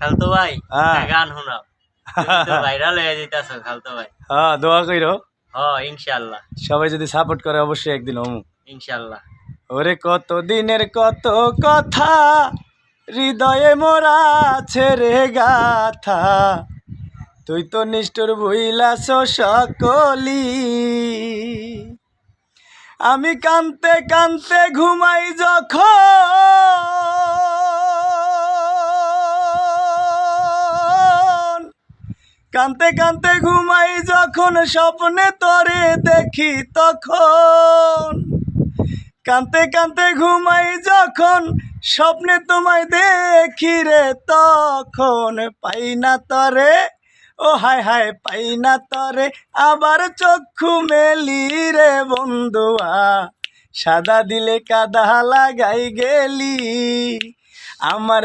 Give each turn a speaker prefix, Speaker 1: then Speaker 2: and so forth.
Speaker 1: খালতো ভাই
Speaker 2: হ্যাঁ।
Speaker 1: একটা গান শোনাও, তুমি তো ভাইরাল হয়ে যাইতাছো খালতো ভাই।
Speaker 2: হ্যাঁ, দোয়া কইরো
Speaker 1: ইনশাআল্লাহ
Speaker 2: সবাই যদি সাপোর্ট করে অবশ্যই একদিন হমু।
Speaker 1: ইনশাআল্লাহ।
Speaker 2: ওরে কত দিনের কত কথা হৃদয়ে মোরা ছেড়ে গাথা, তুই তো নিষ্ঠুর ভুইলাছ সকলি। আমি কানতে কানতে ঘুমাই যখন, কানতে কানতে ঘুমাই যখন স্বপ্নে তরে দেখি তখন, কানতে কানতে ঘুমাই যখন স্বপ্নে তোমায় দেখি রে তখন, পাই না তরে ও হায় হায় পাই না তরে আবার চক্ষু মেলি রে বন্ধুয়া, সাদা দিলে কাদা লাগাই গেলি আমার